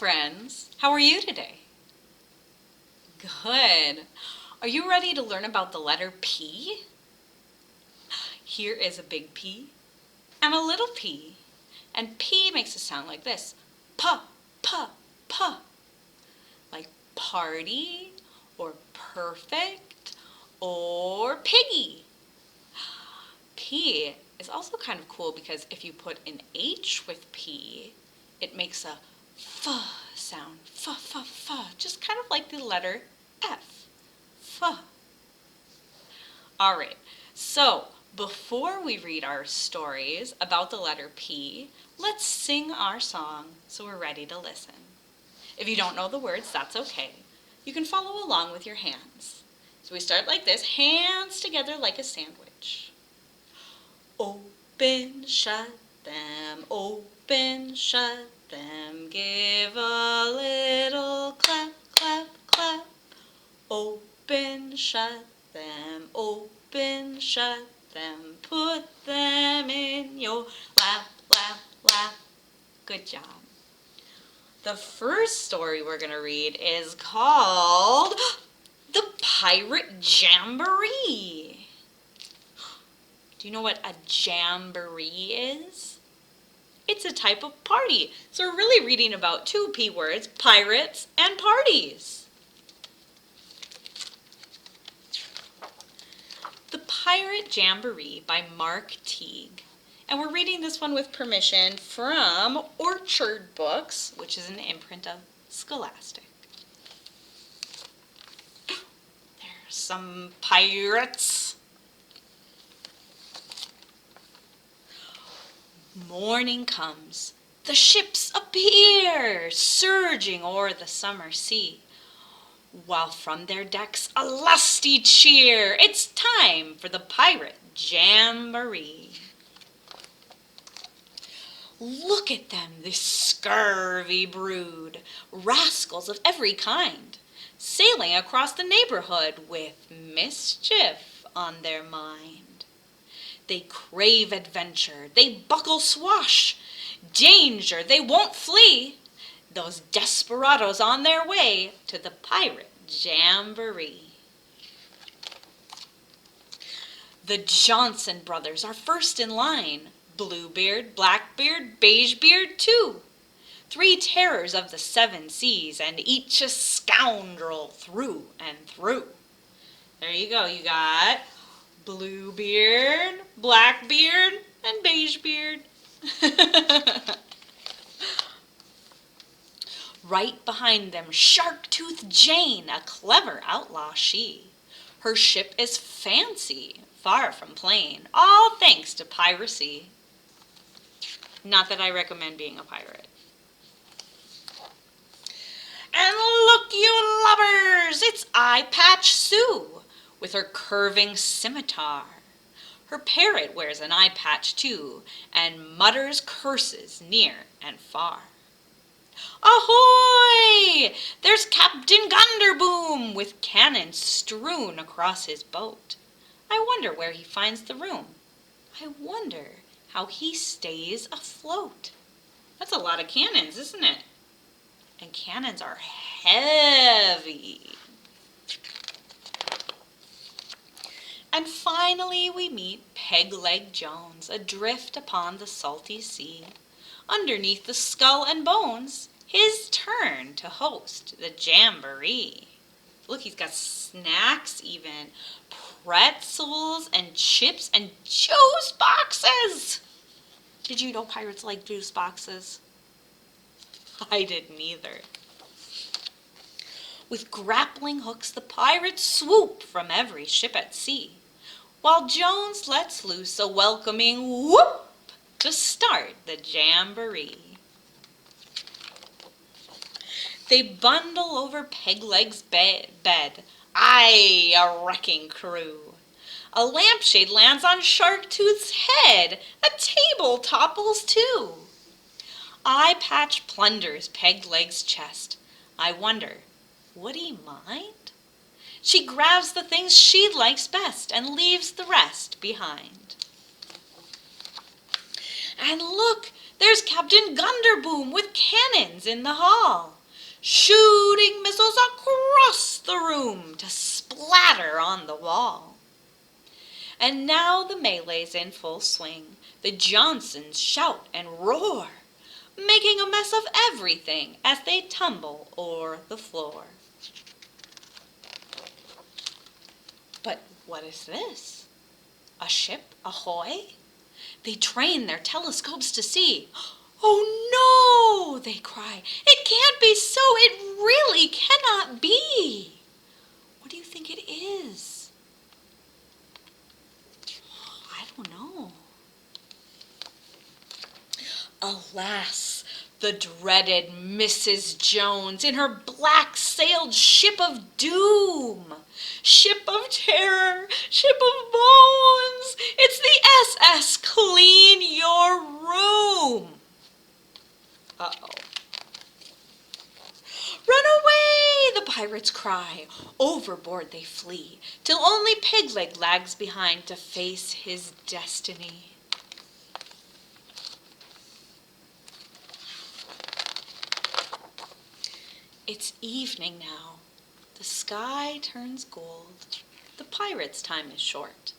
friends. How are you today? Good. Are you ready to learn about the letter P? Here is a big P and a little p. And P makes a sound like this. Puh, puh, puh. Like party or perfect or piggy. P is also kind of cool because if you put an H with P, it makes a f sound. F, f, f. Just kind of like the letter F. F. All right. So before we read our stories about the letter P, let's sing our song so we're ready to listen. If you don't know the words, that's okay. You can follow along with your hands. So we start like this, hands together like a sandwich. Open, shut them, open, shut them, give a little clap, clap, clap. Open, shut them, open, shut them, put them in your lap, lap, lap. Good job. The first story we're going to read is called The Pirate Jamboree. Do you know what a jamboree is? It's a type of party. So we're really reading about two P words, pirates and parties. The Pirate Jamboree by Mark Teague. And we're reading this one with permission from Orchard Books, which is an imprint of Scholastic. There's some pirates. Morning comes. The ships appear, surging o'er the summer sea, while from their decks a lusty cheer. It's time for the Pirate Jamboree. Look at them, this scurvy brood, rascals of every kind, sailing across the neighborhood with mischief on their mind. They crave adventure, they buckle swash, danger they won't flee, those desperados on their way to the Pirate Jamboree. The Johnson brothers are first in line, Bluebeard, Blackbeard, Beigebeard too. Three terrors of the seven seas, and each a scoundrel through and through. There you go, you got Bluebeard, Blackbeard, and Beigebeard. Right behind them, Shark-Toothed Jane, a clever outlaw she. Her ship is fancy, far from plain, all thanks to piracy. Not that I recommend being a pirate. And look, you lovers, it's Eye Patch Sue with her curving scimitar. Her parrot wears an eye patch too, and mutters curses near and far. Ahoy! There's Captain Gunderboom with cannons strewn across his boat. I wonder where he finds the room. I wonder how he stays afloat. That's a lot of cannons, isn't it? And cannons are heavy. And finally we meet Peg-Leg Jones, adrift upon the salty sea. Underneath the skull and bones, his turn to host the jamboree. Look, he's got snacks even, pretzels and chips and juice boxes. Did you know pirates like juice boxes? I didn't either. With grappling hooks, the pirates swoop from every ship at sea, while Jones lets loose a welcoming whoop to start the jamboree. They bundle over Peg-Leg's bed, aye, a wrecking crew. A lampshade lands on Shark-Tooth's head, a table topples too. Eye Patch plunders Peg-Leg's chest. I wonder, would he mind? She grabs the things she likes best and leaves the rest behind. And look, There's Captain Gunderboom with cannons in the hall, shooting missiles across the room to splatter on the wall. And now the melee's in full swing. The Johnsons shout and roar, making a mess of everything as they tumble o'er the floor. But what is this? A ship ahoy? They train their telescopes to see. "Oh no," they cry. "It can't be so. It really cannot be." What do you think it is? I don't know. Alas, the dreaded Mrs. Jones in her black-sailed ship of doom. Ship of terror, ship of bones, it's the SS Clean Your Room. Uh-oh. "Run away," the pirates cry. Overboard they flee, till only Pigleg lags behind to face his destiny. It's evening now. The sky turns gold. The pirates' time is short.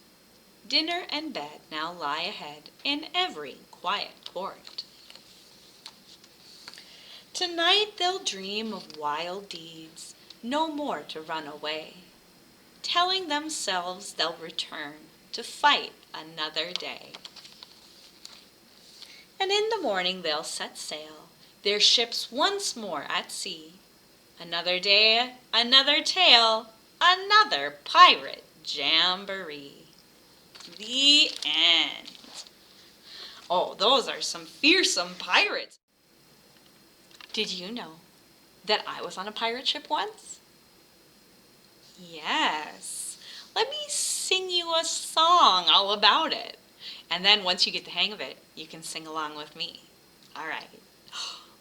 Dinner and bed now lie ahead in every quiet port. Tonight they'll dream of wild deeds, no more to run away, telling themselves they'll return to fight another day. And in the morning they'll set sail, their ships once more at sea. Another day, another tale, another pirate jamboree. The end. Oh, those are some fearsome pirates. Did you know that I was on a pirate ship once? Yes. Let me sing you a song all about it. And then once you get the hang of it, you can sing along with me. All right.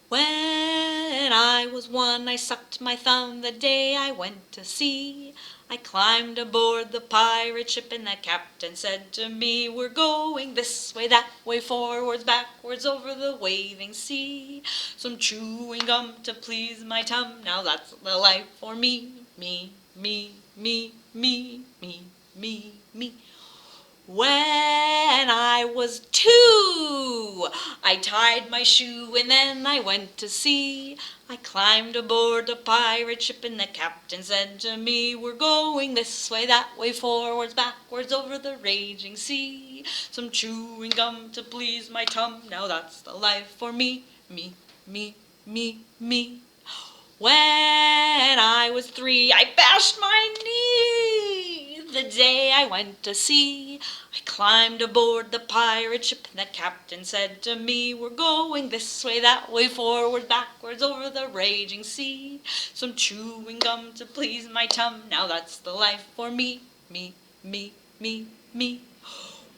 When I was one, I sucked my thumb the day I went to sea. I climbed aboard the pirate ship and the captain said to me, "We're going this way, that way, forwards, backwards, over the waving sea. Some chewing gum to please my tum, now that's the life for me, me, me, me, me, me, me, me." When I was 2, I tied my shoe and then I went to sea. I climbed aboard a pirate ship and the captain said to me, "We're going this way, that way, forwards, backwards, over the raging sea. Some chewing gum to please my tum, now that's the life for me, me, me, me, me." When I was 3, I bashed my knee the day I went to sea. I climbed aboard the pirate ship and the captain said to me, "We're going this way, that way, forwards, backwards, over the raging sea. Some chewing gum to please my tum, now that's the life for me, me, me, me, me."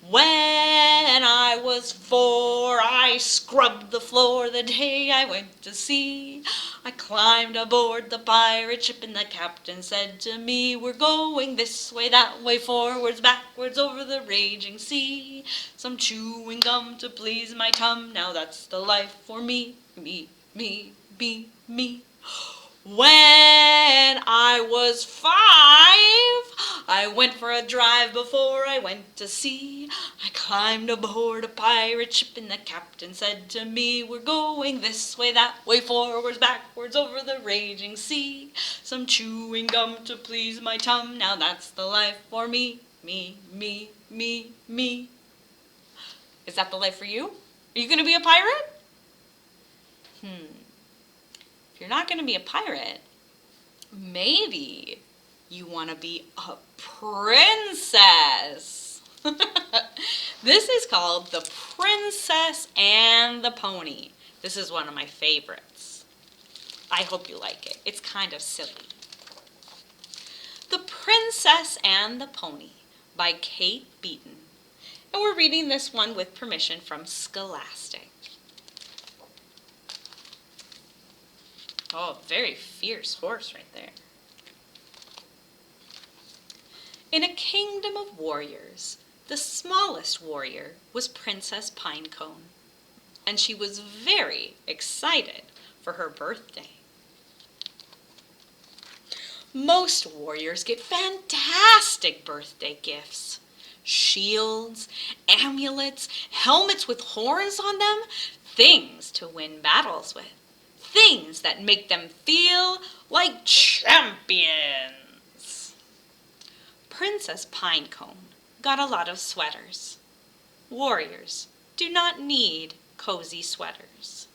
When I was 4, I scrubbed the floor the day I went to sea. I climbed aboard the pirate ship and the captain said to me, "We're going this way, that way, forwards, backwards, over the raging sea. Some chewing gum to please my tum, now that's the life for me, me, me, me, me." When I was 5, I went for a drive before I went to sea. I climbed aboard a pirate ship and the captain said to me, "We're going this way, that way, forwards, backwards, over the raging sea. Some chewing gum to please my tum, now that's the life for me, me, me, me, me." Is that the life for you? Are you going to be a pirate? If you're not going to be a pirate, maybe you want to be a princess. This is called The Princess and the Pony. This is one of my favorites. I hope you like it. It's kind of silly. The Princess and the Pony by Kate Beaton. And we're reading this one with permission from Scholastic. Oh, very fierce horse right there. In a kingdom of warriors, the smallest warrior was Princess Pinecone. and she was very excited for her birthday. Most warriors get fantastic birthday gifts. Shields, amulets, helmets with horns on them, things to win battles with, things that make them feel like champions. Princess Pinecone got a lot of sweaters. Warriors do not need cozy sweaters.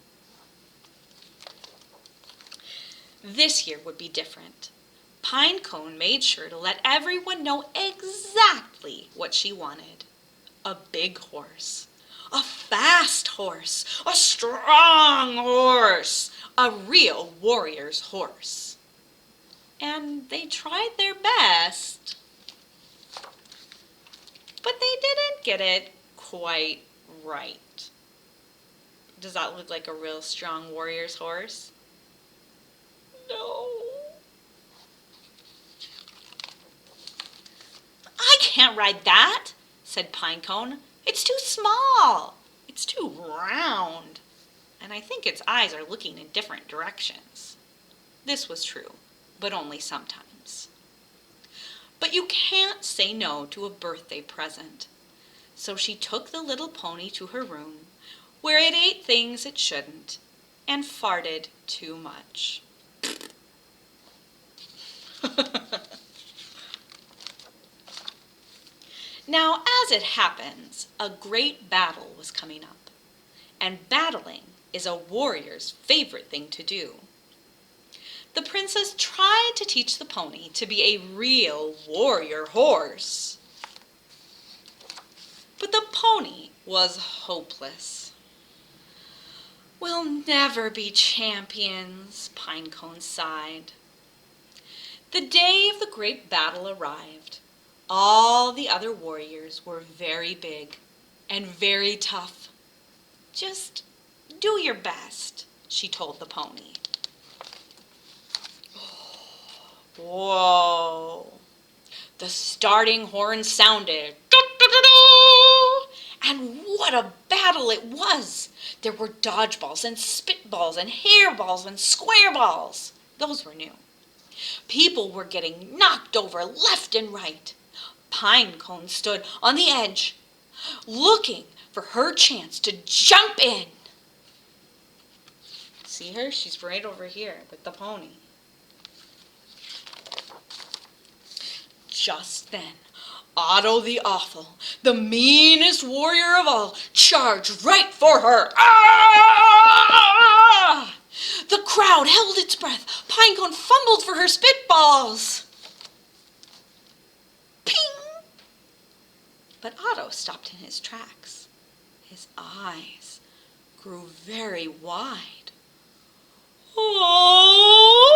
This year would be different. Pinecone made sure to let everyone know exactly what she wanted. A big horse, a fast horse, a strong horse, a real warrior's horse. And they tried their best, but they didn't get it quite right. Does that look like a real strong warrior's horse? No. I can't ride that, said Pinecone. It's too small. It's too round. And I think its eyes are looking in different directions. This was true, but only sometimes. But you can't say no to a birthday present. So she took the little pony to her room, where it ate things it shouldn't, and farted too much. Now, as it happens, a great battle was coming up, and battling is a warrior's favorite thing to do. The princess tried to teach the pony to be a real warrior horse, but the pony was hopeless. We'll never be champions, Pinecone sighed. The day of the great battle arrived. All the other warriors were very big and very tough. Just do your best, she told the pony. Whoa! The starting horn sounded. And what a battle it was! There were dodgeballs and spitballs and hairballs and square balls. Those were new. People were getting knocked over left and right. Pinecone stood on the edge, looking for her chance to jump in. See her? She's right over here with the pony. Just then, Otto the Awful, the meanest warrior of all, charged right for her. Ah! The crowd held its breath. Pinecone fumbled for her spitballs. Ping! But Otto stopped in his tracks. His eyes grew very wide. Oh,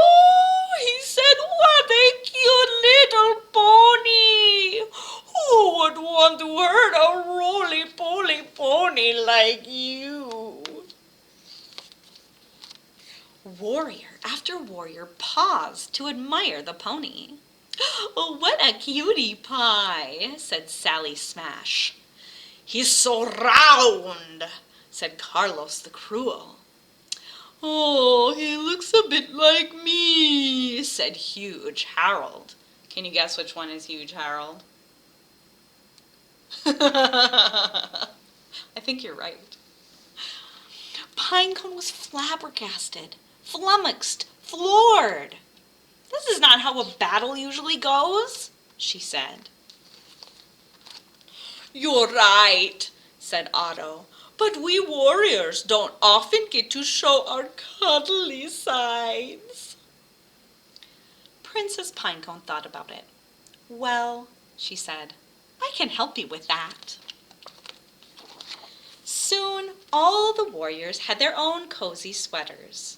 he said, what a cute little pony. Who would want to hurt a roly-poly pony like you? Warrior after warrior paused to admire the pony. Oh, what a cutie pie, said Sally Smash. He's so round, said Carlos the Cruel. Oh, he looks a bit like me, said Huge Harold. Can you guess which one is Huge Harold? I think you're right. Pinecone was flabbergasted, flummoxed, floored. This is not how a battle usually goes, she said. You're right, said Otto, but we warriors don't often get to show our cuddly sides. Princess Pinecone thought about it. Well, she said, I can help you with that. Soon, all the warriors had their own cozy sweaters.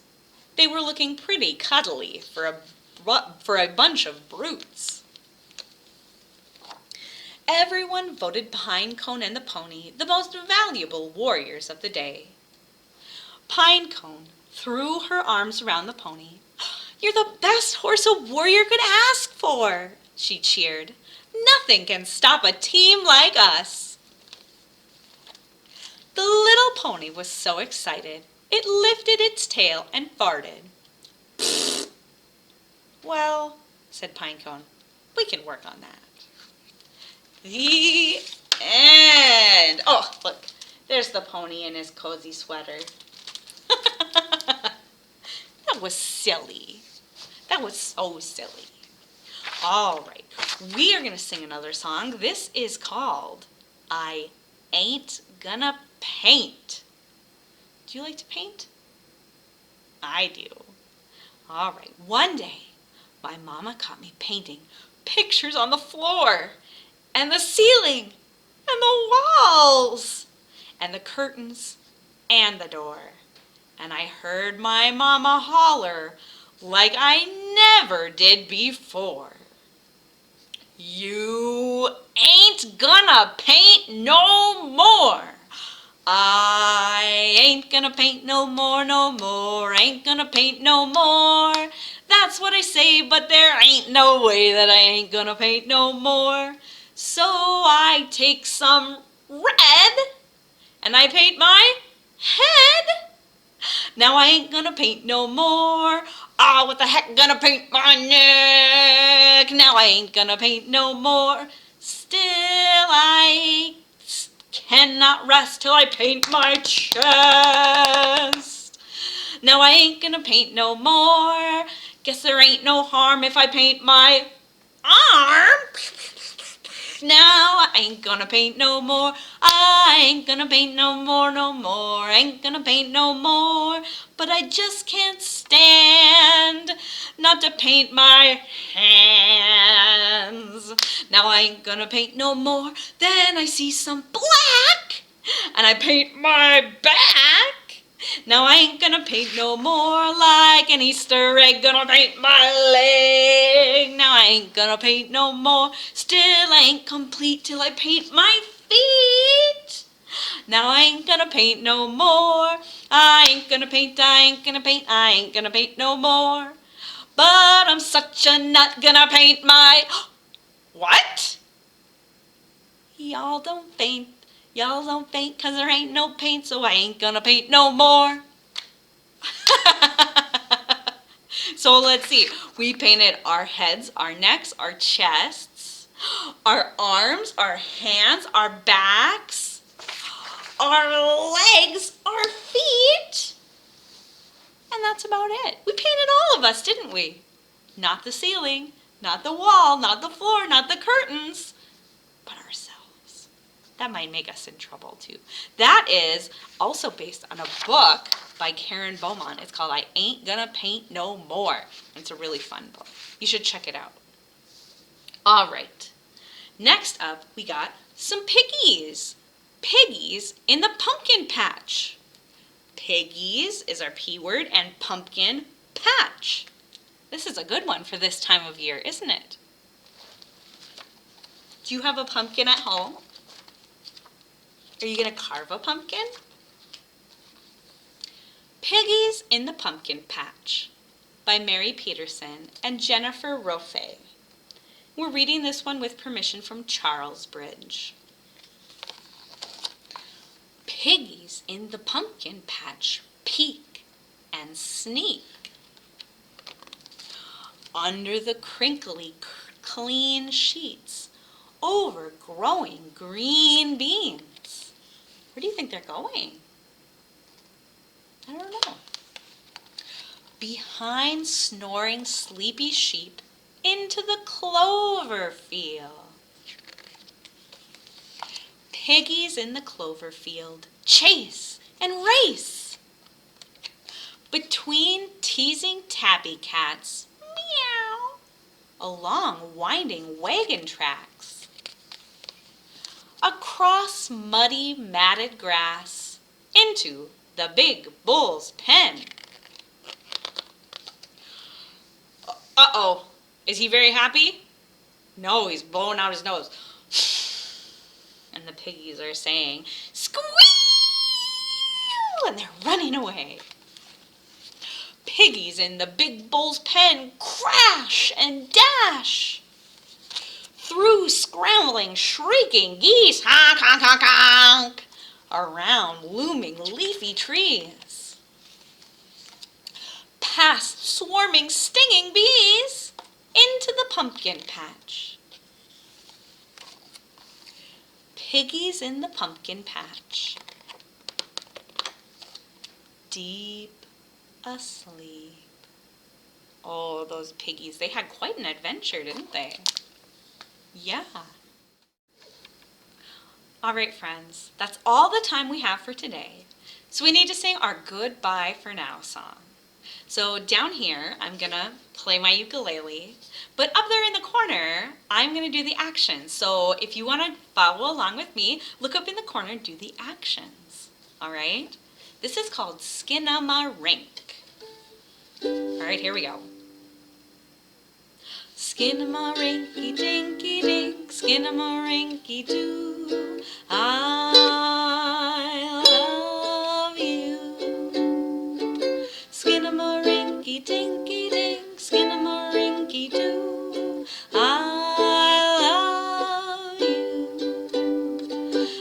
They were looking pretty cuddly for a bunch of brutes. Everyone voted Pinecone and the pony the most valuable warriors of the day. Pinecone threw her arms around the pony. You're the best horse a warrior could ask for, she cheered. Nothing can stop a team like us. The little pony was so excited, it lifted its tail and farted. Well, said Pinecone, we can work on that. The end. Oh, look, there's the pony in his cozy sweater. That was silly. That was so silly. All right, we are going to sing another song. This is called I Ain't Gonna Paint. Do you like to paint? I do. All right, one day, my mama caught me painting pictures on the floor and the ceiling and the walls and the curtains and the door. And I heard my mama holler like I never did before. You ain't gonna paint no more. I ain't gonna paint no more, no more. Ain't gonna paint no more. That's what I say, but there ain't no way that I ain't gonna paint no more. So I take some red and I paint my head. Now I ain't gonna paint no more. Ah, what the heck, gonna paint my neck. Now I ain't gonna paint no more. Still I cannot rest till I paint my chest. Now I ain't gonna paint no more. Guess there ain't no harm if I paint my arm. Now I ain't gonna paint no more. I ain't gonna paint no more, no more. Ain't gonna paint no more. But I just can't stand not to paint my hands. Now I ain't gonna paint no more. Then I see some black and I paint my back. Now I ain't gonna paint no more like an Easter egg. Gonna paint my leg. Now I ain't gonna paint no more. Still I ain't complete till I paint my feet. Now I ain't gonna paint no more. I ain't gonna paint, I ain't gonna paint, I ain't gonna paint no more. But I'm such a nut, gonna paint my... What? Y'all don't paint. Y'all don't paint 'cause there ain't no paint, so I ain't gonna paint no more. So let's see. We painted our heads, our necks, our chests, our arms, our hands, our backs, our legs, our feet. And that's about it. We painted all of us, didn't we? Not the ceiling, not the wall, not the floor, not the curtains, but ourselves. That might make us in trouble too. That is also based on a book by Karen Beaumont. It's called I Ain't Gonna Paint No More. It's a really fun book. You should check it out. All right. Next up, we got some piggies. Piggies in the pumpkin patch. Piggies is our P word and pumpkin patch. This is a good one for this time of year, isn't it? Do you have a pumpkin at home? Are you going to carve a pumpkin? Piggies in the Pumpkin Patch by Mary Peterson and Jennifer Roffey. We're reading this one with permission from Charles Bridge. Piggies in the pumpkin patch peek and sneak. Under the crinkly, clean sheets, overgrowing green beans. Where do you think they're going? I don't know. Behind snoring sleepy sheep into the clover field. Piggies in the clover field chase and race. Between teasing tabby cats, meow, along winding wagon tracks. Across muddy, matted grass, into the big bull's pen. Uh-oh, is he very happy? No, he's blowing out his nose. And the piggies are saying, squeal, and they're running away. Piggies in the big bull's pen crash and dash. Through scrambling, shrieking geese, honk, honk, honk, honk, around looming leafy trees, past swarming stinging bees, into the pumpkin patch. Piggies in the pumpkin patch, deep asleep. Oh, those piggies, they had quite an adventure, didn't they? Yeah. All right, friends, that's all the time we have for today. So we need to sing our goodbye for now song. So down here, I'm gonna play my ukulele, but up there in the corner, I'm gonna do the actions. So if you wanna follow along with me, look up in the corner and do the actions, all right? This is called Skin-a-ma-rink. All right, here we go. Skin-a-ma-rinky-dinky-dink, skin-a-ma-rinky-doo, I love you. Skin-a-ma-rinky-dinky-dink, skin-a-ma-rinky-doo, I love you.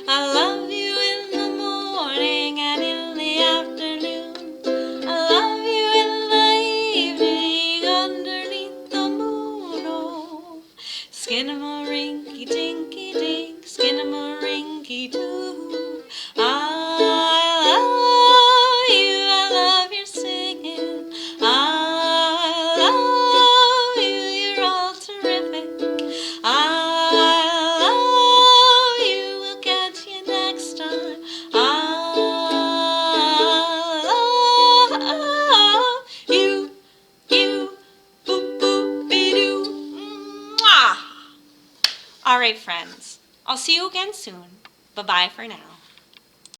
I love you in the morning and in the afternoon. I love you in the evening underneath the moon. Oh, skin-a-ma-rinky-dinky-dink, skin-a-ma-rinky-doo, I love you. I love your singing. I love you. You're all terrific. I love you. We'll catch you next time. I love you. Boop, boop, be-doo. Mwah. All right, friends. I'll see you again soon. Bye-bye for now.